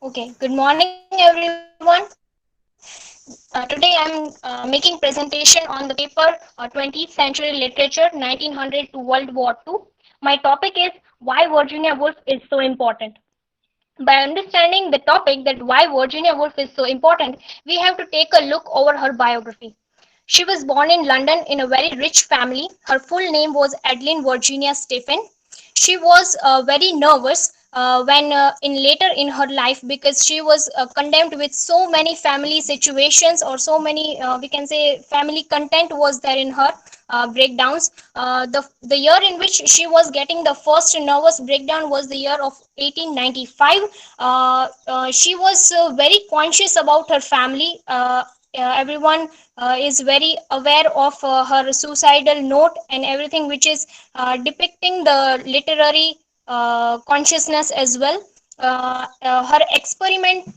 Okay, good morning everyone. Today I'm making presentation on the paper 20th century literature 1900 to World War II. My topic is why Virginia Woolf is so important. By understanding the topic that why Virginia Woolf is so important, we have to take a look over her biography. She was born in London in a very rich family. Her full name was Adeline Virginia Stephen. She was very nervous when in later in her life because she was condemned with so many family situations or so many we can say family content was there in her breakdowns. The year in which she was getting the first nervous breakdown was the year of 1895. She was very conscious about her family. Everyone is very aware of her suicidal note and everything which is depicting the literary consciousness as well. Her experimented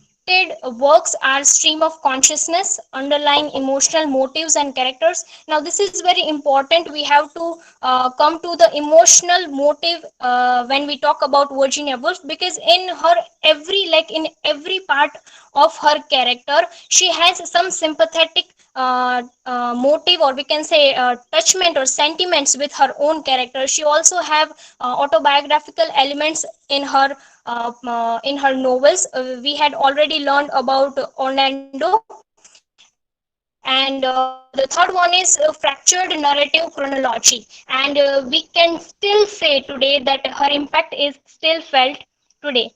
works are stream of consciousness, underlying emotional motives and characters. Now, this is very important. We have to come to the emotional motive when we talk about Virginia Woolf, because in her in every part of her character, she has some sympathetic motive, or we can say touchment or sentiments with her own character. She also have autobiographical elements in her novels. We had already learned about Orlando, and the third one is fractured narrative chronology. And we can still say today that her impact is still felt today.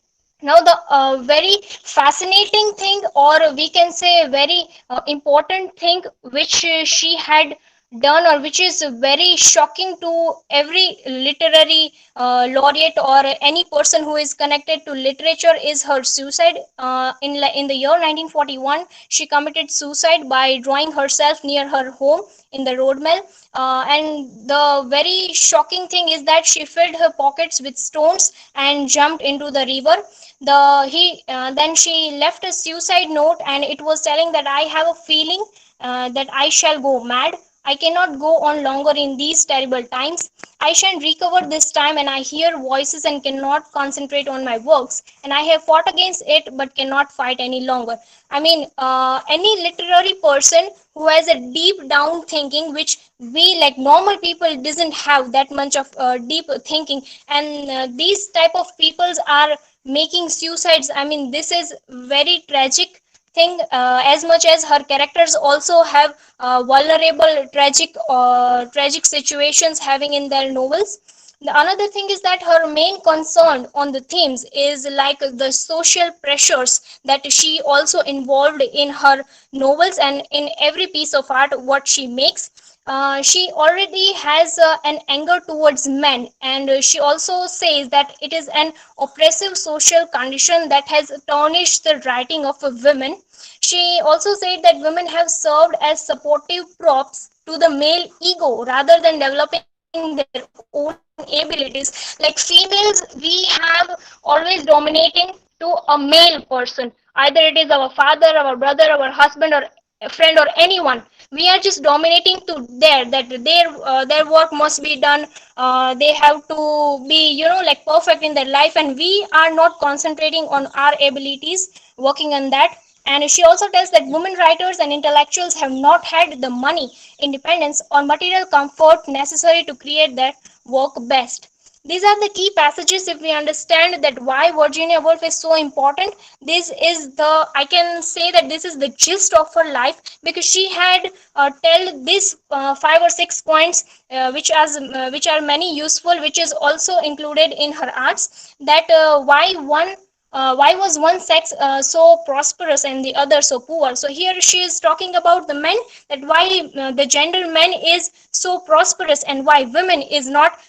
Now, the very fascinating thing, or we can say very important thing which she had done, or which is very shocking to every literary laureate or any person who is connected to literature, is her suicide. In the year 1941, she committed suicide by drawing herself near her home in the road mill. And the very shocking thing is that she filled her pockets with stones and jumped into the river. Then she left a suicide note, and it was telling that I have a feeling that I shall go mad. I cannot go on longer in these terrible times. I shall recover this time, and I hear voices and cannot concentrate on my works. And I have fought against it, but cannot fight any longer. I mean, any literary person who has a deep down thinking, which we like normal people doesn't have that much of deep thinking, and these type of peoples are making suicides. I mean, this is very tragic thing. As much as her characters also have vulnerable tragic situations having in their novels. The another thing is that her main concern on the themes is like the social pressures that she also involved in her novels and in every piece of art what she makes. She already has an anger towards men, and she also says that it is an oppressive social condition that has tarnished the writing of a woman. She also said that women have served as supportive props to the male ego rather than developing their own abilities. Like females, we have always dominating to a male person. Either it is our father, our brother, our husband, or a friend, or anyone. We are just dominating to their work must be done. They have to be, like perfect in their life, and we are not concentrating on our abilities, working on that. And she also tells that women writers and intellectuals have not had the money, independence, or material comfort necessary to create their work best. These are the key passages. If we understand that why Virginia Woolf is so important, this is the, I can say that this is the gist of her life, because she had tell these 5 or 6 points which are many useful, which is also included in her arts. That why was one sex so prosperous and the other so poor. So here she is talking about the men, that why the gender men is so prosperous and why women is not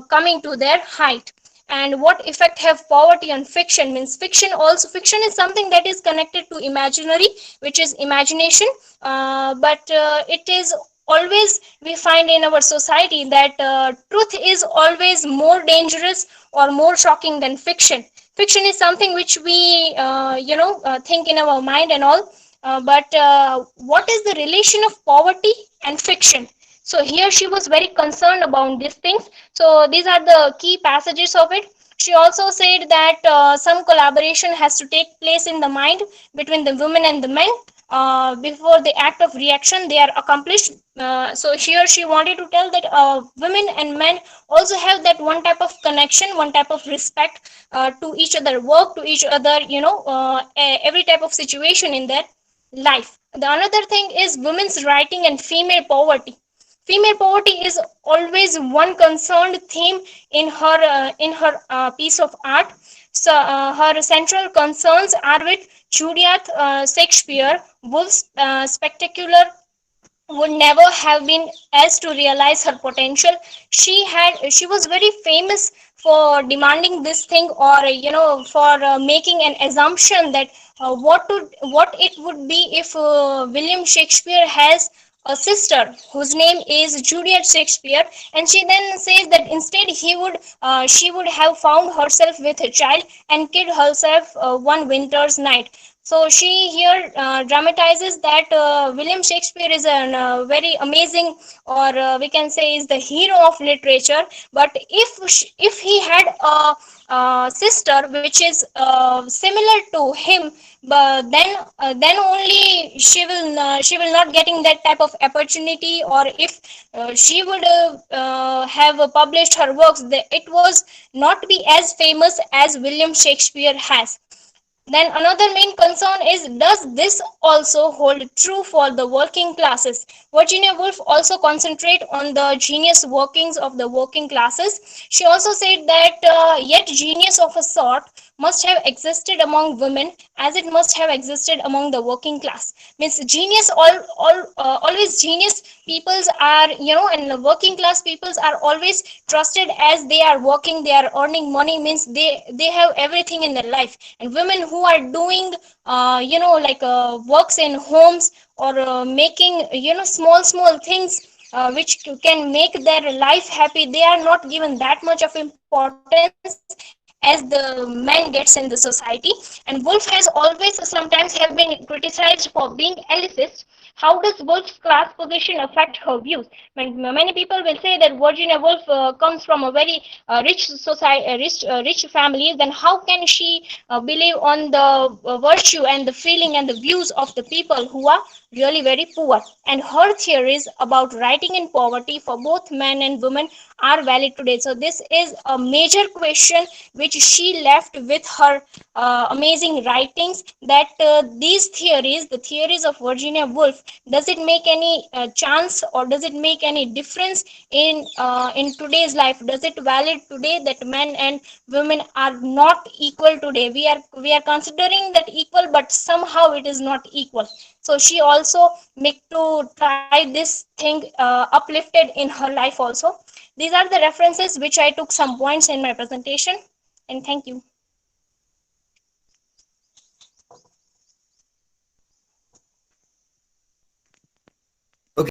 coming to their height. And what effect have poverty on fiction? Means fiction is something that is connected to imaginary, which is imagination. But it is always, we find in our society that truth is always more dangerous or more shocking than fiction. Fiction is something which we think in our mind and all. But what is the relation of poverty and fiction? So here she was very concerned about these things. So these are the key passages of it. She also said that some collaboration has to take place in the mind between the women and the men before the act of reaction they are accomplished. So here she wanted to tell that women and men also have that one type of connection, one type of respect to each other work, to each other, every type of situation in their life. The another thing is women's writing and female poverty. Female poverty is always one concerned theme in her piece of art. So her central concerns are with Juliet Shakespeare, Woolf's spectacular would never have been as to realize her potential. She was very famous for demanding this thing, or for making an assumption that what it would be if William Shakespeare has a sister whose name is Juliet Shakespeare, and she then says that instead she would have found herself with a child and killed herself one winter's night. So she here dramatizes that William Shakespeare is a very amazing, or we can say is the hero of literature. But if he had a sister which is similar to him, but then only she will not getting that type of opportunity, or if she would have published her works, it was not be as famous as William Shakespeare has. Then another main concern is, does this also hold true for the working classes? Virginia Woolf also concentrate on the genius workings of the working classes. She also said that yet genius of a sort must have existed among women as it must have existed among the working class. Means genius always genius peoples are, and the working class peoples are always trusted as they are working, they are earning money, means they have everything in their life. And women who are doing works in homes, or making small things which can make their life happy, they are not given that much of importance as the man gets in the society. And Wolf has always sometimes have been criticized for being elitist. How does Wolf's class position affect her views? Many people will say that Virginia Woolf comes from a very rich society, rich family. Then how can she believe on the virtue and the feeling and the views of the people who are really very poor? And her theories about writing in poverty for both men and women are valid today. So this is a major question which she left with her amazing writings, that these theories, the theories of Virginia Woolf, does it make any chance, or does it make any difference in today's life? Does it valid today that men and women are not equal today? We are considering that equal, but somehow it is not equal. So she also make to try this thing uplifted in her life also. These are the references which I took some points in my presentation, and thank you.